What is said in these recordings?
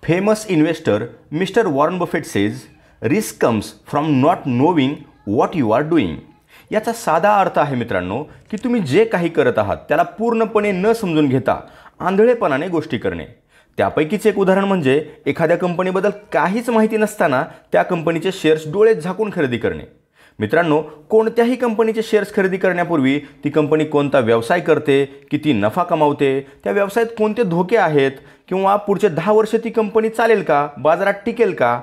Famous investor Mr. Warren Buffett says, risk comes from not knowing what you are doing. याचा साधा अर्थ आहे मित्रांनो की तुम्ही जे काही करत आहात त्याला पूर्णपणे न समजून घेता आंधळेपणाने गोष्टी करणे. त्यापैकीच एक उदाहरण म्हणजे एखाद्या कंपनीबद्दल काहीच माहिती नसताना त्या कंपनीचे शेअर्स डोळे झाकून खरेदी करणे. मित्रांनो, कोणत्याही कंपनीचे शेअर्स खरेदी करण्यापूर्वी ती कंपनी कोणता व्यवसाय करते, किती नफा कमावते, त्या व्यवसायात कोणते धोके आहेत किंवा पुढचे 10 वर्ष ती कंपनी चालेल का, बाजारात टिकेल का,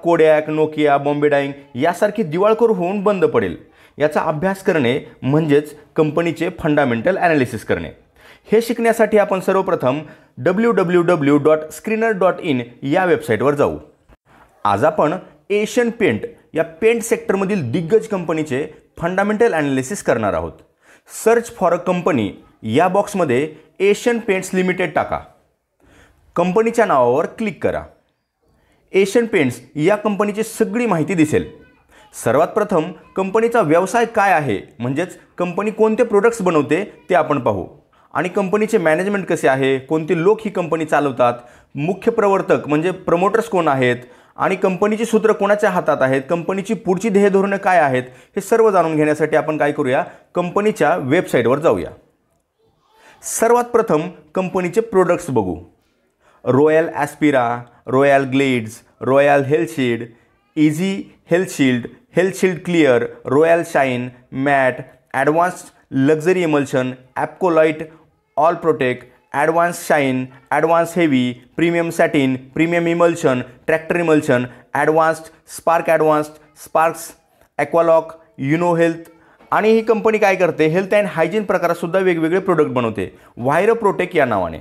कोडॅक, नोकिया, बॉम्बे डाईंग यासारखी दिवाळखोर होऊन बंद पडेल, याचा अभ्यास करणे म्हणजेच कंपनीचे फंडामेंटल ॲनालिसिस करणे. हे शिकण्यासाठी आपण सर्वप्रथम www.screener.in या वेबसाईटवर जाऊ. आज आपण एशियन पेंट या पेंट सेक्टरमधील दिग्गज कंपनीचे फंडामेंटल ॲनालिसिस करणार आहोत. सर्च फॉर अ कंपनी या बॉक्समध्ये एशियन पेंट्स लिमिटेड टाका. कंपनीच्या नावावर क्लिक करा. एशियन पेंट्स या कंपनीची सगळी माहिती दिसेल. सर्वात प्रथम कंपनीचा व्यवसाय काय आहे म्हणजेच कंपनी कोणते प्रोडक्ट्स बनवते ते आपण पाहू. आणि कंपनीचे मॅनेजमेंट कसे आहे, कोणते लोक ही कंपनी चालवतात, मुख्य प्रवर्तक म्हणजे प्रमोटर्स कोण आहेत आणि कंपनीची सूत्र कोणाच्या हातात आहेत, कंपनीची पुढची ध्येयधोरणे काय आहेत, हे सर्व जाणून घेण्यासाठी आपण काय करूया, कंपनीच्या वेबसाईटवर जाऊया. सर्वात प्रथम कंपनीचे प्रोडक्ट्स बघू. Royale Aspira, Royale Glades, Royale Healthshield, Easy Healthshield, Healthshield Clear, Royale Shine, Matt, Advanced Luxury Emulsion, Apcolite, All Protect, Advance Shine, Advance Heavy, Premium Satin, Premium Emulsion, Tractor Emulsion, Advanced, Sparks, Aqualock, Uno Health. आणि ही company काय करते, health and hygiene प्रकारातसुद्धा वेगवेगळे product बनवते. व्हायरो protect या नावाने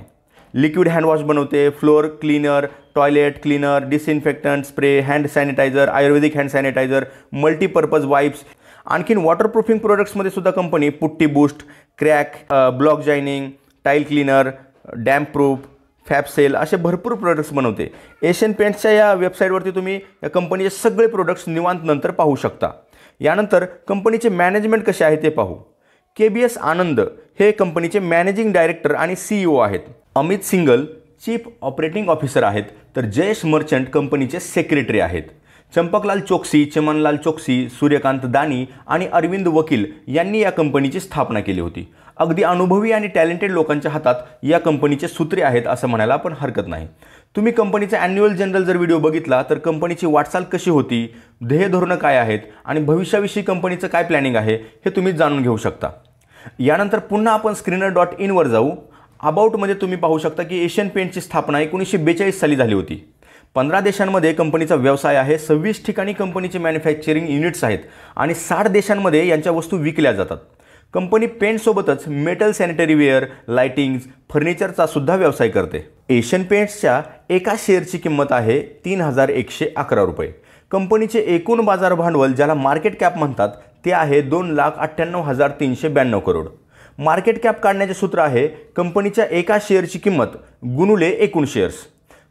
liquid handwash बनवते, floor cleaner, toilet cleaner, disinfectant spray, hand sanitizer, Ayurvedic hand sanitizer, multipurpose wipes. आणखीन वॉटरप्रूफिंग प्रोडक्ट्समध्ये सुद्धा company putty boost, crack, block joining, tile cleaner, damp proof, फॅबसेल असे भरपूर प्रोडक्ट्स बनवते. एशियन पेंट्सच्या या वेबसाईटवरती तुम्ही या कंपनीचे सगळे प्रोडक्ट्स निवांत नंतर पाहू शकता. यानंतर कंपनीचे मॅनेजमेंट कसे आहे ते पाहू. KBS आनंद हे कंपनीचे मॅनेजिंग डायरेक्टर आणि CEO आहेत. Amit single chief operating officer आहेत, तर जयेश मर्चंट कंपनीचे सेक्रेटरी आहेत. चंपकलाल चोक्सी, चमनलाल चोक्सी, सूर्यकांत दानी आणि अरविंद वकील यांनी या कंपनीची स्थापना केली होती. अगदी अनुभवी आणि टॅलेंटेड लोकांच्या हातात या कंपनीचे सूत्रे आहेत असं म्हणायला पण हरकत नाही. तुम्ही कंपनीचा ॲन्युअल जनरल जर व्हिडिओ बघितला तर कंपनीची वाटचाल कशी होती, ध्येयधोरणं काय आहेत आणि भविष्याविषयी कंपनीचं काय प्लॅनिंग आहे हे तुम्ही जाणून घेऊ शकता. यानंतर पुन्हा आपण screener.in वर जाऊ. अबाउटमध्ये तुम्ही पाहू शकता की एशियन पेंटची स्थापना 1942 साली झाली होती. 15 देशांमध्ये कंपनीचा व्यवसाय आहे. 26 ठिकाणी कंपनीचे मॅन्युफॅक्चरिंग युनिट्स आहेत आणि 60 देशांमध्ये यांच्या वस्तू विकल्या जातात. कंपनी पेंटसोबतच मेटल सॅनिटरी वेअर, लाइटिंग्स, फर्निचरचा सुद्धा व्यवसाय करते. एशियन पेंट्सच्या एका शेअरची किंमत आहे 3111 रुपये. कंपनीचे एकूण बाजार भांडवल ज्याला मार्केट कॅप म्हणतात ते आहे 2,98,392 करोड. मार्केट कॅप काढण्याचे सूत्र आहे कंपनीच्या एका शेअरची किंमत गुणुले एकूण शेअर्स.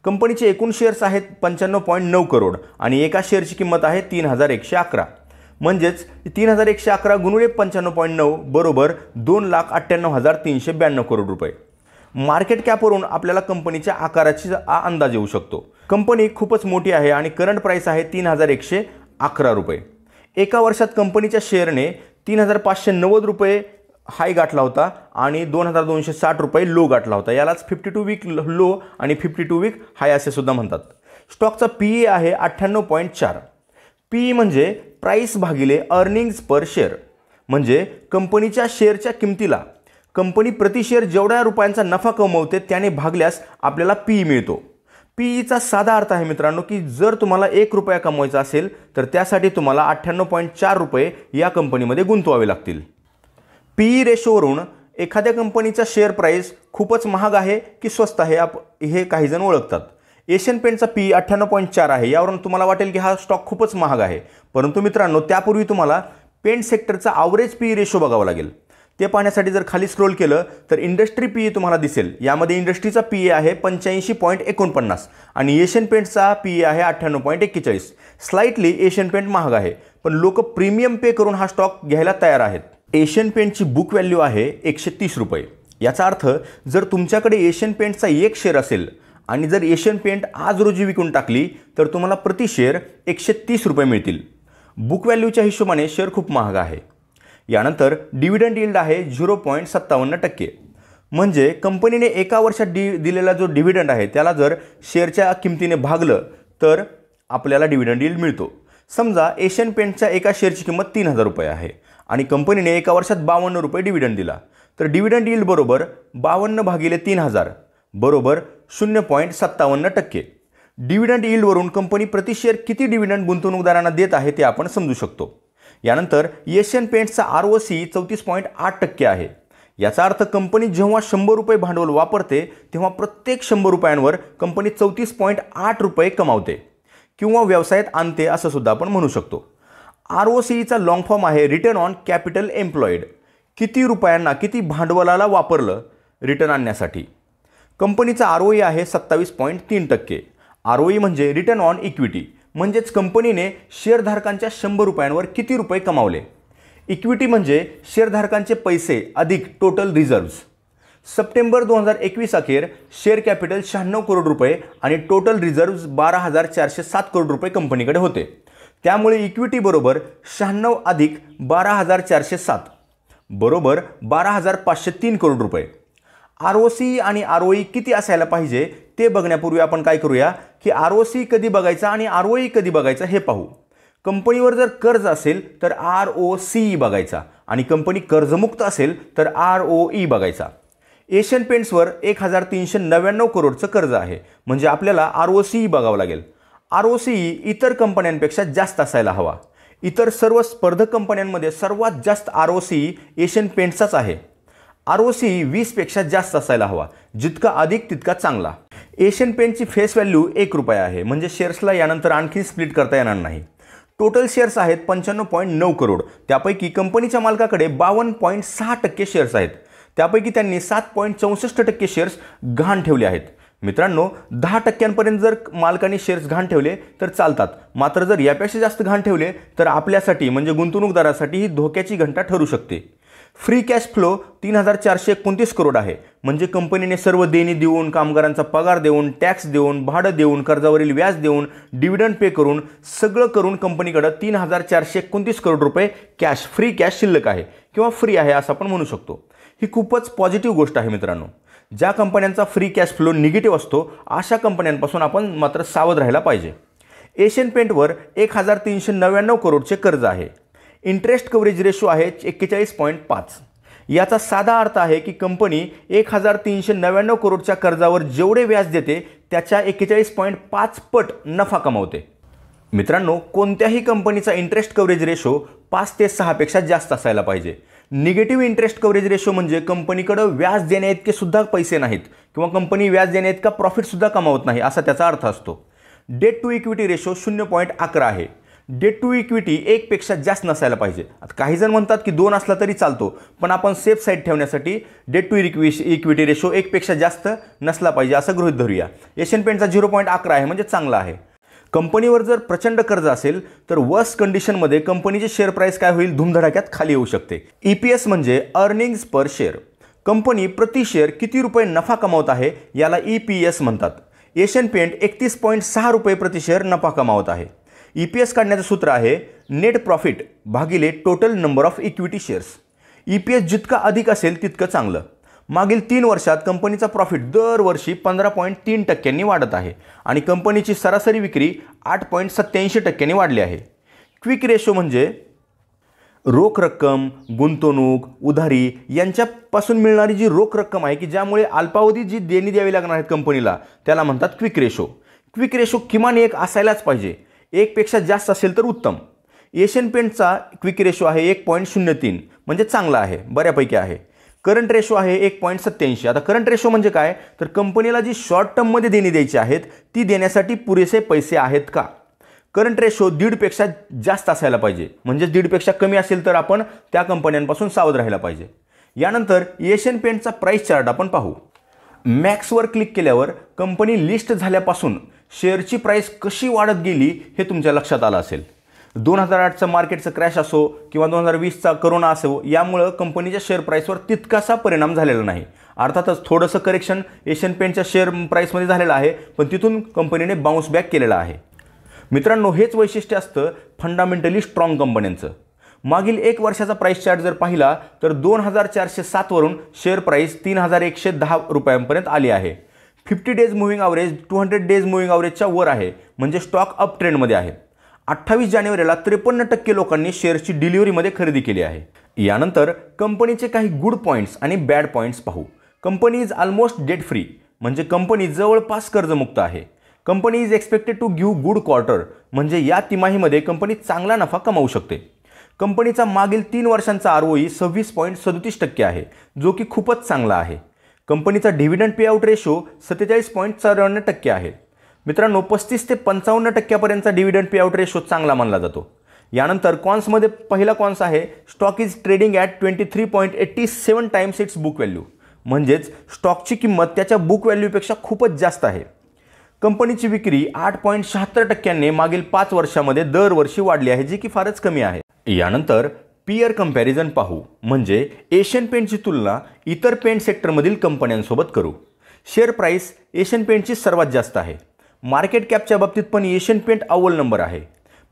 कंपनीचे एकूण शेअर्स आहेत 95.9 करोड आणि एका शेअरची किंमत आहे 3111. म्हणजेच 3111 गुणुले 95.9 बरोबर 2,98,392 करोड रुपये. मार्केट कॅपवरून आपल्याला कंपनीच्या आकाराचा अंदाज येऊ शकतो. कंपनी खूपच मोठी आहे आणि करंट प्राईस आहे 3111 रुपये. एका वर्षात कंपनीच्या शेअरने 3,590 रुपये हाय गाठला होता आणि 2,260 रुपये लो गाठला होता. यालाच 52 वीक लो आणि 52 वीक हाय असे सुद्धा म्हणतात. स्टॉकचा PE आहे 98.4. PE म्हणजे प्राईस भागिले अर्निंग्ज पर शेअर. म्हणजे कंपनीच्या शेअरच्या किमतीला कंपनी प्रति शेअर जेवढ्या रुपयांचा नफा कमवते त्याने भागल्यास आपल्याला PE मिळतो. PEचा साधा अर्थ आहे मित्रांनो की जर तुम्हाला 1 रुपया कमवायचा असेल तर त्यासाठी तुम्हाला 98.4 रुपये या कंपनीमध्ये गुंतवावे लागतील. PE रेशोवरून एखाद्या कंपनीचा शेअर प्राईस खूपच महाग आहे की स्वस्त आहे हे काही जण ओळखतात. एशियन पेंटचा PE 98.4 आहे. यावरून तुम्हाला वाटेल की हा स्टॉक खूपच महाग आहे. परंतु मित्रांनो त्यापूर्वी तुम्हाला पेंट सेक्टरचा ॲव्हरेज PE रेशो बघावा लागेल. ते पाहण्यासाठी जर खाली स्क्रोल केलं तर इंडस्ट्री PE तुम्हाला दिसेल. यामध्ये इंडस्ट्रीचा PE आहे 85.49 आणि एशियन पेंटचा PE आहे 98.41. स्लाइटली एशियन पेंट महाग आहे पण लोक प्रीमियम पे करून हा स्टॉक घ्यायला तयार आहेत. एशियन पेंटची बुक व्हॅल्यू आहे 130 रुपये. याचा अर्थ जर तुमच्याकडे एशियन पेंटचा 1 शेअर असेल आणि जर एशियन पेंट आज रोजी विकून टाकली तर तुम्हाला प्रति शेअर 130 रुपये मिळतील. बुक व्हॅल्यूच्या हिशोबाने शेअर खूप महाग आहे. यानंतर डिव्हिडंड यील्ड आहे 0.57%. म्हणजे कंपनीने एका वर्षात दिलेला जो डिव्हिडंड आहे त्याला जर शेअरच्या किमतीने भागलं तर आपल्याला डिव्हिडंड यील्ड मिळतो. समजा एशियन पेंटच्या एका शेअरची किंमत 3000 रुपये आहे आणि कंपनीने एका वर्षात 52 रुपये डिव्हिडंड दिला, तर डिव्हिडंड यील्ड बरोबर 52 भागिले 3000 बरोबर 0.57%. डिव्हिडंड यील्डवरून कंपनी प्रति शेअर किती डिव्हिडंड गुंतवणूकदारांना देत आहे ते आपण समजू शकतो. यानंतर एशियन पेंट्सचा ROC 34.8% आहे. याचा अर्थ कंपनी जेव्हा 100 रुपये भांडवल वापरते तेव्हा प्रत्येक 100 रुपयांवर कंपनी 34.8 रुपये कमावते किंवा व्यवसायात आणते असं सुद्धा आपण म्हणू शकतो. ROCचा लॉंग फॉर्म आहे रिटर्न ऑन कॅपिटल एम्प्लॉईड. किती रुपयांना, किती भांडवलाला वापरलं रिटर्न आणण्यासाठी. कंपनीचा ROE आहे 27.3%. ROE म्हणजे रिटर्न ऑन इक्विटी, म्हणजेच कंपनीने शेअरधारकांच्या 100 रुपयांवर किती रुपये कमावले. इक्विटी म्हणजे शेअरधारकांचे पैसे अधिक टोटल रिझर्व्स. सप्टेंबर 2021 अखेर शेअर कॅपिटल 96 करोड रुपये आणि टोटल रिझर्व्स 12,407 करोड रुपये कंपनीकडे होते. त्यामुळे इक्विटी बरोबर 96 अधिक 12,407 बरोबर 12,503 करोड रुपये. ROC आणि ROE किती असायला पाहिजे ते बघण्यापूर्वी आपण काय करूया की ROC कधी बघायचा आणि ROE कधी बघायचा हे पाहू. कंपनीवर जर कर्ज असेल तर ROC बघायचा आणि कंपनी कर्जमुक्त असेल तर ROE बघायचा. एशियन पेंट्सवर 1399 करोडचं कर्ज आहे, म्हणजे आपल्याला ROC बघावं लागेल. ROC इतर कंपन्यांपेक्षा जास्त असायला हवा. इतर सर्व स्पर्धक कंपन्यांमध्ये सर्वात जास्त ROC एशियन पेंट्सचाच आहे. ROC 20 पेक्षा जास्त असायला हवा. जितका अधिक तितका चांगला. एशियन पेंटची फेस व्हॅल्यू 1 रुपया आहे, म्हणजे शेअर्सला यानंतर आणखी स्प्लिट करता येणार नाही. टोटल शेअर्स आहेत 95.9 करोड. त्यापैकी कंपनीच्या मालकाकडे 52.6% शेअर्स आहेत. त्यापैकी त्यांनी 7.64% शेअर्स गहाण ठेवले आहेत. मित्रांनो, 10% जर मालकांनी शेअर्स गहाण ठेवले तर चालतात, मात्र जर यापेक्षा जास्त गहाण ठेवले तर आपल्यासाठी म्हणजे गुंतवणूकदारासाठी ही धोक्याची घंटा ठरू शकते. फ्री कॅश फ्लो 3,429 करोड आहे, म्हणजे कंपनीने सर्व देणी देऊन, कामगारांचा पगार देऊन, टॅक्स देऊन, भाडं देऊन, कर्जावरील व्याज देऊन, डिव्हिडंड पे करून, सगळं करून कंपनीकडे 3,429 करोड रुपये कॅश, फ्री कॅश शिल्लक आहे किंवा फ्री आहे असं आपण म्हणू शकतो. ही खूपच पॉझिटिव्ह गोष्ट आहे मित्रांनो. ज्या कंपन्यांचा फ्री कॅश फ्लो निगेटिव्ह असतो अशा कंपन्यांपासून आपण मात्र सावध राहायला पाहिजे. एशियन पेंटवर 1399 करोडचे कर्ज आहे. इंटरेस्ट कव्हरेज रेशो आहे 41.5. याचा साधा अर्थ आहे की कंपनी 1399 करोडच्या कर्जावर जेवढे व्याज देते त्याच्या 41.5 पट नफा कमावते. मित्रांनो, कोणत्याही कंपनीचा इंटरेस्ट कव्हरेज रेशो 5 ते 6 पेक्षा जास्त असायला पाहिजे. निगेटिव्ह इंटरेस्ट कव्हरेज रेशो म्हणजे कंपनीकडे व्याज देण्याइतके सुद्धा पैसे नाहीत किंवा कंपनी व्याज देण्याइतका प्रॉफिट सुद्धा कमावत नाही असा त्याचा अर्थ असतो. डेट टू इक्विटी रेशो 0.11 आहे. डेट टू इक्विटी 1 पेक्षा जास्त नसायला पाहिजे. आता काही जण म्हणतात की 2 असला तरी चालतो, पण आपण सेफ साईड ठेवण्यासाठी डेट टू इक्विटी रेशो 1 पेक्षा जास्त नसला पाहिजे असं गृहीत धरूया. एशियन पेंटचा 0.11 आहे, म्हणजे चांगला आहे. कंपनीवर जर प्रचंड कर्ज असेल तर वर्स्ट कंडिशनमध्ये कंपनीचे शेअर प्राइस काय होईल, धुमधडाक्यात खाली येऊ शकते. EPS म्हणजे अर्निंग्स पर शेअर. कंपनी प्रति शेअर किती रुपये नफा कमावत आहे याला EPS म्हणतात. एशियन पेंट 31.6 रुपये प्रति शेअर नफा कमावत आहे. EPS काढण्याचं सूत्र आहे नेट प्रॉफिट भागिले total number of equity shares. EPS जितका अधिक असेल तितकं चांगलं. मागील 3 वर्षात कंपनीचा प्रॉफिट दरवर्षी 15.3% वाढत आहे आणि कंपनीची सरासरी विक्री 8.87% वाढली आहे. क्विक रेशो म्हणजे रोख रक्कम, गुंतवणूक, उधारी यांच्यापासून मिळणारी जी रोख रक्कम आहे की ज्यामुळे अल्पावधी जी देणी द्यावी लागणार आहेत कंपनीला त्याला म्हणतात क्विक रेशो. क्विक रेशो किमान 1 असायलाच पाहिजे. 1 पेक्षा जास्त असेल तर उत्तम. एशियन पेंटचा क्विक रेशो आहे 1.03, म्हणजे चांगला आहे, बऱ्यापैकी आहे. करंट रेशो आहे 1.87. आता करंट रेशो म्हणजे काय, तर कंपनीला जी शॉर्ट टर्ममध्ये देणी द्यायची आहेत ती देण्यासाठी पुरेसे पैसे आहेत का. करंट रेशो 1.5 पेक्षा जास्त असायला पाहिजे, म्हणजे 1.5 पेक्षा कमी असेल तर आपण त्या कंपन्यांपासून सावध राहायला पाहिजे. यानंतर एशियन पेंटचा प्राइस चार्ट आपण पाहू. मॅक्सवर क्लिक केल्यावर कंपनी लिस्ट झाल्यापासून शेअरची प्राइस कशी वाढत गेली हे तुमच्या लक्षात आलं असेल. 2008चं मार्केटचं क्रॅश असो किंवा 2020चा करोना असो, यामुळं कंपनीच्या शेअर प्राईसवर तितकासा परिणाम झालेला नाही. अर्थातच थोडंसं करेक्शन एशियन पेंटच्या शेअर प्राईसमध्ये झालेलं आहे, पण तिथून कंपनीने बाउन्स बॅक केलेला आहे. मित्रांनो, हेच वैशिष्ट्य असतं फंडामेंटली स्ट्रॉंग कंपन्यांचं. मागील 1 वर्षाचा प्राईस चार्ट जर पाहिला तर 2407 वरून शेअर प्राईस 3110 रुपयांपर्यंत आली आहे. 50 days moving average 200 days moving ॲव्हरेजच्या वर आहे, म्हणजे स्टॉक अप ट्रेंडमध्ये आहे. 28 जानेवारीला 53% लोकांनी शेअर्सची डिलिव्हरीमध्ये खरेदी केली आहे. यानंतर कंपनीचे काही गुड पॉईंट्स आणि बॅड पॉईंट्स पाहू. Company is almost debt free, म्हणजे कंपनी जवळपास कर्जमुक्त आहे. Company is expected to give good quarter, म्हणजे या तिमाहीमध्ये कंपनी चांगला नफा कमावू शकते. कंपनीचा मागील 3 वर्षांचा ROE 26.37% आहे, जो की खूपच चांगला आहे. कंपनीचा डिव्हिडंड पेआउट रेशो 47.54% आहे. मित्रांनो, 35 ते 55% डिव्हिडंड पेआउट रेशो चांगला मानला जातो. यानंतर कॉन्समध्ये पहिला कॉन्स आहे stock is trading at 23.87 times it's book value, म्हणजेच स्टॉकची किंमत त्याच्या बुक व्हॅल्यूपेक्षा खूपच जास्त आहे. कंपनीची विक्री 8.76% मागील 5 वर्षामध्ये दरवर्षी वाढली आहे, जी की फारच कमी आहे. यानंतर पियर कंपॅरिझन पाहू, म्हणजे एशियन पेंटची तुलना इतर पेंट सेक्टरमधील कंपन्यांसोबत करू. शेअर प्राईस एशियन पेंटची सर्वात जास्त आहे. मार्केट कॅपच्या बाबतीत पण एशियन पेंट अव्वल नंबर आहे.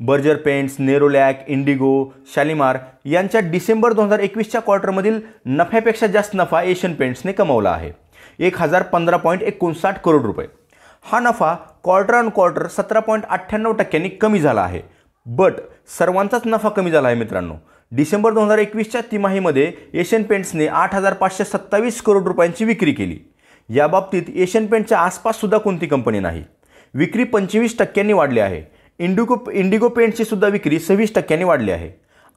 Berger paints, Nerolac, Indigo, Shalimar यांच्या डिसेंबर 2021च्या क्वार्टरमधील नफ्यापेक्षा जास्त नफा एशियन पेंट्सने कमावला आहे, 1015.59 करोड रुपये. हा नफा क्वार्टर ऑन क्वार्टर 17.98% कमी झाला आहे. बट सर्वांचाच नफा कमी झाला आहे मित्रांनो. डिसेंबर 2021च्या तिमाहीमध्ये एशियन पेंट्सने 8,527 करोड रुपयांची विक्री केली. या बाबतीत एशियन पेंटच्या आसपाससुद्धा कोणती कंपनी नाही. विक्री 25% वाढली आहे. इंडिगो पेंट्सची सुद्धा विक्री 26% वाढली आहे.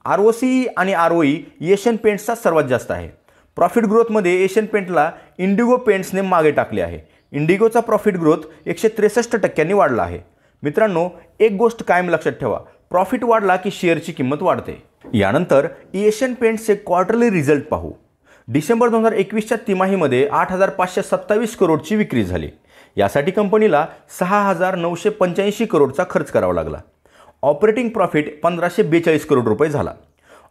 ROCE आणि ROE एशियन पेंट्सचा सर्वात जास्त आहे. प्रॉफिट ग्रोथमध्ये एशियन पेंटला इंडिगो पेंट्सने मागे टाकले आहे. इंडिगोचा प्रॉफिट ग्रोथ 163% वाढला आहे. मित्रांनो, एक गोष्ट कायम लक्षात ठेवा, प्रॉफिट वाढला की शेअरची किंमत वाढते. यानंतर एशियन पेंट्सचे क्वार्टरली रिझल्ट पाहू. डिसेंबर 2021च्या तिमाहीमध्ये 8,527 करोडची विक्री झाली. यासाठी कंपनीला 6,985 करोडचा खर्च करावा लागला. ऑपरेटिंग प्रॉफिट 1,542 करोड रुपये झाला.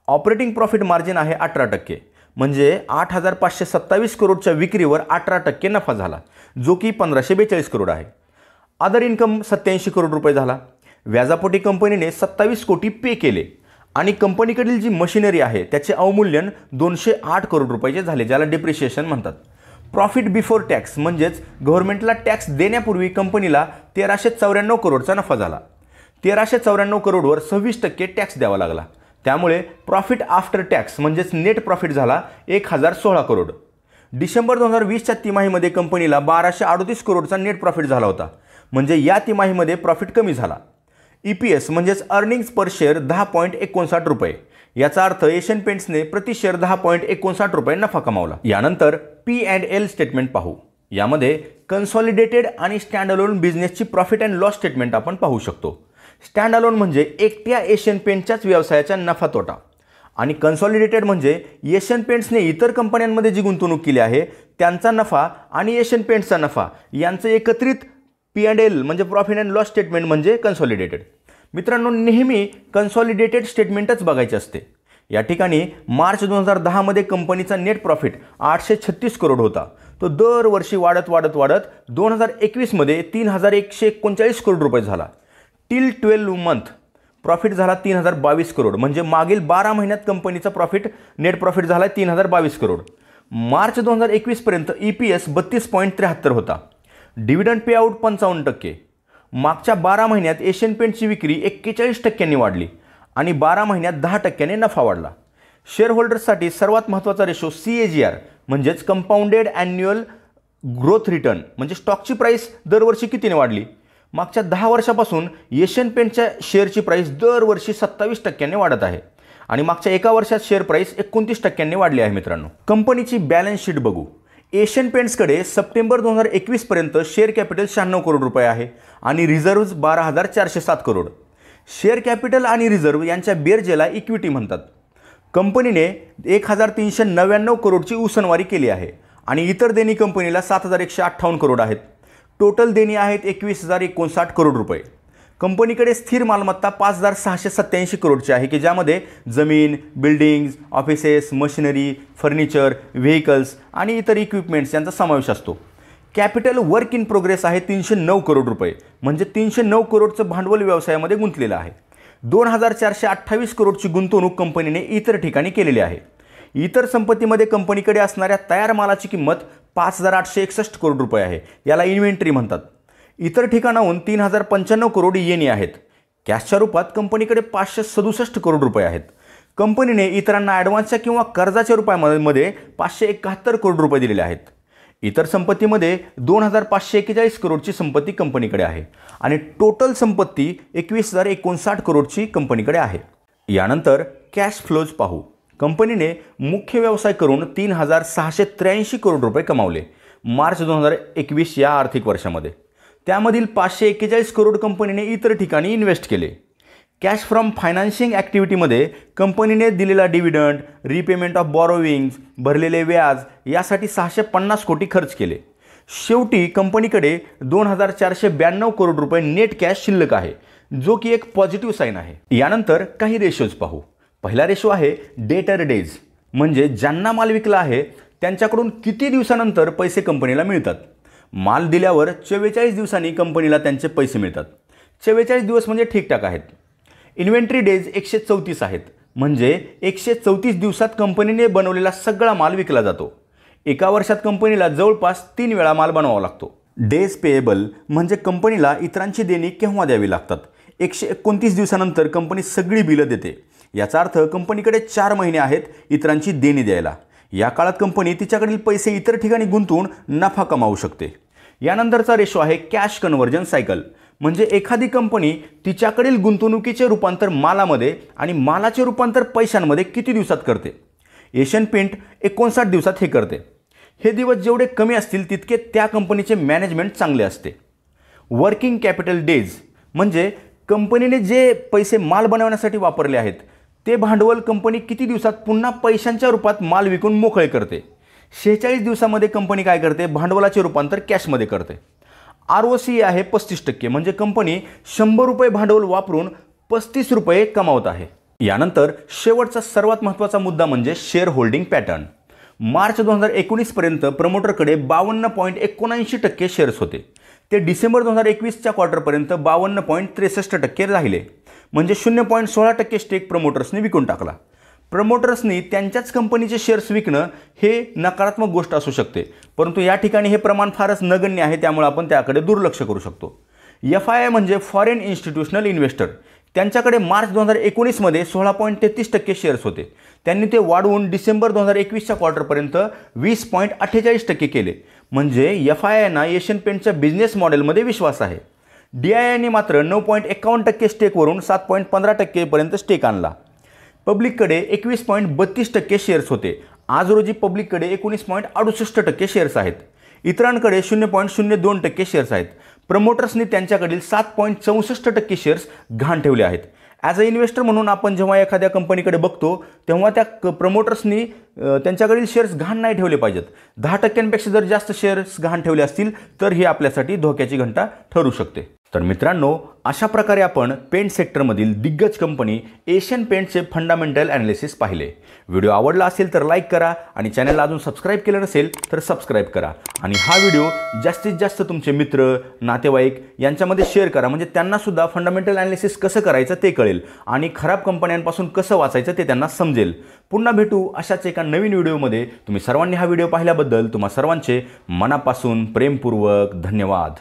ऑपरेटिंग प्रॉफिट मार्जिन आहे 18%, म्हणजे 8,527 करोडच्या विक्रीवर 18% नफा झाला, जो की 1,542 करोड आहे. अदर इन्कम 87 करोड रुपये झाला. व्याजापोटी कंपनीने 27 कोटी पे केले आणि कंपनीकडील जी मशिनरी आहे त्याचे अवमूल्यन 208 करोड रुपयाचे झाले, ज्याला डिप्रिशिएशन म्हणतात. प्रॉफिट बिफोर टॅक्स, म्हणजेच गव्हर्नमेंटला टॅक्स देण्यापूर्वी कंपनीला 1,394 करोडचा नफा झाला. 1,394 करोडवर 26% टॅक्स द्यावा लागला. त्यामुळे प्रॉफिट आफ्टर टॅक्स म्हणजेच नेट प्रॉफिट झाला 1,016 करोड. डिसेंबर 2020च्या तिमाहीमध्ये कंपनीला 1,238 करोडचा नेट प्रॉफिट झाला होता, म्हणजे या तिमाहीमध्ये प्रॉफिट कमी झाला. EPS म्हणजेच अर्निंग्स पर शेअर 10.59 रुपये. याचा अर्थ एशियन पेंट्सने प्रति शेअर 10.59 रुपये नफा कमावला. यानंतर P&L स्टेटमेंट पाहू. यामध्ये कन्सॉलिडेटेड आणि स्टँड अलोन बिझनेसची प्रॉफिट अँड लॉस स्टेटमेंट आपण पाहू शकतो. स्टँड अलोन म्हणजे एकट्या एशियन पेंटच्याच व्यवसायाचा नफा तोटा, आणि कन्सॉलिडेटेड म्हणजे एशियन पेंट्सने इतर कंपन्यांमध्ये जी गुंतवणूक केली आहे त्यांचा नफा आणि एशियन पेंट्सचा नफा यांचं एकत्रित P&L म्हणजे प्रॉफिट अँड लॉस स्टेटमेंट म्हणजे कन्सॉलिडेटेड. मित्रांनो, नेहमी कन्सॉलिडेटेड स्टेटमेंटच बघायचे असते. या ठिकाणी मार्च 2010 कंपनीचा नेट प्रॉफिट 836 करोड होता. तो दरवर्षी वाढत 2021 3,139 करोड रुपये झाला. टिल 12 मंथ प्रॉफिट झाला 3,022 करोड, म्हणजे मागील 12 महिन्यात कंपनीचा नेट प्रॉफिट झाला 3,022 करोड. मार्च 2021 पर्यंत EPS 32.73 होता. Dividend payout 55%. मागच्या 12 महिन्यात एशियन पेंटची विक्री 41% वाढली आणि 12 महिन्यात 10% नफा वाढला. शेअर होल्डर्ससाठी सर्वात महत्त्वाचा रेशो CAGR म्हणजेच कंपाऊंडेड ॲन्युअल ग्रोथ रिटर्न, म्हणजे स्टॉकची प्राईस दरवर्षी कितीने वाढली. मागच्या 10 वर्षापासून एशियन पेंटच्या शेअरची प्राईस दरवर्षी 27% वाढत आहे आणि मागच्या 1 वर्षात शेअर प्राईस 29% वाढली आहे. मित्रांनो, कंपनीची बॅलन्स शीट बघू. एशियन पेंट्सकडे सप्टेंबर 2021 पर्यंत शेअर कॅपिटल 96 करोड रुपये आहे आणि रिझर्व्ज 12,407 करोड. शेअर कॅपिटल आणि रिझर्व्ह यांच्या बेरजेला इक्विटी म्हणतात. कंपनीने 1,399 करोडची उसनवारी केली आहे आणि इतर देणी कंपनीला 7,158 करोड आहेत. टोटल देणी आहेत 21,059 करोड रुपये. कंपनीकडे स्थिर मालमत्ता 5,687 करोडची आहे की ज्यामध्ये जमीन, buildings, offices, machinery, furniture, vehicles आणि इतर इक्विपमेंट्स यांचा समावेश असतो. कॅपिटल वर्क इन प्रोग्रेस आहे 309 करोड रुपये, म्हणजे 309 करोडचं भांडवल व्यवसायामध्ये गुंतलेलं आहे. 2,428 करोडची गुंतवणूक कंपनीने इतर ठिकाणी केलेली आहे. इतर संपत्तीमध्ये कंपनीकडे असणाऱ्या तयार मालाची किंमत 5,861 करोड रुपये आहे. याला इन्व्हेंटरी म्हणतात. इतर ठिकाणाहून 3,095 करोड येणे आहेत. कॅशच्या रूपात कंपनीकडे 567 करोड रुपये आहेत. कंपनीने इतरांना ॲडव्हान्सच्या किंवा कर्जाच्या रुपयामध्ये 571 करोड रुपये दिलेले आहेत. इतर संपत्तीमध्ये 2,541 करोडची संपत्ती कंपनीकडे आहे आणि टोटल संपत्ती 21,059 करोडची कंपनीकडे आहे. यानंतर कॅश फ्लोज पाहू. कंपनीने मुख्य व्यवसाय करून 3,683 करोड रुपये कमावले मार्च 2021 या आर्थिक वर्षामध्ये. त्यामधील 541 करोड कंपनीने इतर ठिकाणी इन्व्हेस्ट केले. कॅश फ्रॉम फायनान्शिंग ॲक्टिव्हिटीमध्ये कंपनीने दिलेला डिव्हिडंड, रिपेमेंट ऑफ बॉरोविंग्ज, भरलेले व्याज यासाठी 650 कोटी खर्च केले. शेवटी कंपनीकडे 2,492 करोड रुपये नेट कॅश शिल्लक आहे, जो की एक पॉझिटिव्ह साईन आहे. यानंतर काही रेशोज पाहू. पहिला रेशो आहे डेटर डेज, म्हणजे ज्यांना माल विकला आहे त्यांच्याकडून किती दिवसानंतर पैसे कंपनीला मिळतात. माल दिल्यावर 44 दिवसांनी कंपनीला त्यांचे पैसे मिळतात. 44 दिवस म्हणजे ठीकठाक आहेत. इन्व्हेंटरी डेज 134 आहेत, म्हणजे 134 दिवसात कंपनीने बनवलेला सगळा माल विकला जातो. एका वर्षात कंपनीला जवळपास 3 वेळा माल बनवावा लागतो. डेज पेएबल म्हणजे कंपनीला इतरांची देणी केव्हा द्यावी लागतात. 129 दिवसानंतर कंपनी सगळी बिलं देते. याचा अर्थ कंपनीकडे 4 महिने आहेत इतरांची देणी द्यायला. या काळात कंपनी तिच्याकडील पैसे इतर ठिकाणी गुंतवून नफा कमावू शकते. यानंतरचा रेशो आहे कॅश कन्व्हर्जन सायकल, म्हणजे एखादी कंपनी तिच्याकडील गुंतवणुकीचे रूपांतर मालामध्ये आणि मालाचे रूपांतर पैशांमध्ये किती दिवसात करते. एशियन पेंट 59 दिवसात हे करते. हे दिवस जेवढे कमी असतील तितके त्या कंपनीचे मॅनेजमेंट चांगले असते. वर्किंग कॅपिटल डेज म्हणजे कंपनीने जे पैसे माल बनवण्यासाठी वापरले आहेत ते भांडवल कंपनी किती दिवसात पुन्हा पैशांच्या रूपात माल विकून मोकळे करते. 46 दिवसामध्ये कंपनी काय करते, भांडवलाचे रूपांतर कॅशमध्ये करते. ROCE आहे 35%, म्हणजे कंपनी 100 रुपये भांडवल वापरून 35 रुपये कमावत आहे. यानंतर शेवटचा सर्वात महत्त्वाचा मुद्दा म्हणजे शेअर होल्डिंग पॅटर्न. मार्च 2019 पर्यंत प्रमोटरकडे 52.79% शेअर्स होते. ते डिसेंबर 2021च्या क्वार्टरपर्यंत 52.63% राहिले, म्हणजे 0.16% स्टेक प्रमोटर्सनी विकून टाकला. प्रमोटर्सनी त्यांच्याच कंपनीचे शेअर्स विकणं हे नकारात्मक गोष्ट असू शकते, परंतु या ठिकाणी हे प्रमाण फारच नगण्य आहे, त्यामुळे आपण त्याकडे दुर्लक्ष करू शकतो. FII म्हणजे फॉरेन इन्स्टिट्यूशनल इन्व्हेस्टर. त्यांच्याकडे मार्च 2019मध्ये 16.33% शेअर्स होते. त्यांनी ते वाढवून डिसेंबर 2021च्या क्वार्टरपर्यंत 20.48% केले. म्हणजे FIIना एशियन पेंटच्या बिझनेस मॉडेलमध्ये विश्वास आहे. DIIने मात्र 9.51% स्टेकवरून 7.15% पर्यंत स्टेक आणला. पब्लिककडे 21.32% शेअर्स होते. आज रोजी पब्लिककडे 19.68% शेअर्स आहेत. इतरांकडे 0.02% शेअर्स आहेत. प्रमोटर्सनी त्यांच्याकडील 7.64% शेअर्स घाण ठेवले आहेत. ॲज अ इन्व्हेस्टर म्हणून आपण जेव्हा एखाद्या कंपनीकडे बघतो तेव्हा त्या प्रमोटर्सनी त्यांच्याकडील शेअर्स घाण नाही ठेवले पाहिजेत. 10%पेक्षा जर जास्त शेअर्स घाण ठेवले असतील तर ही आपल्यासाठी धोक्याची घंटा ठरू शकते. तर मित्रांनो, अशा प्रकारे आपण पेंट सेक्टरमधील दिग्गज कंपनी एशियन पेंटचे फंडामेंटल ॲनालिसिस पाहिले. व्हिडिओ आवडला असेल तर लाईक करा आणि चॅनलला अजून सबस्क्राईब केलं नसेल तर सबस्क्राईब करा आणि हा व्हिडिओ जास्तीत जास्त तुमचे मित्र, नातेवाईक यांच्यामध्ये शेअर करा, म्हणजे त्यांनासुद्धा फंडामेंटल ॲनालिसिस कसं करायचं ते कळेल आणि खराब कंपन्यांपासून कसं वाचायचं ते त्यांना समजेल. पुन्हा भेटू अशाच एका नवीन व्हिडिओमध्ये. तुम्ही सर्वांनी हा व्हिडिओ पाहिल्याबद्दल तुम्हा सर्वांचे मनापासून प्रेमपूर्वक धन्यवाद.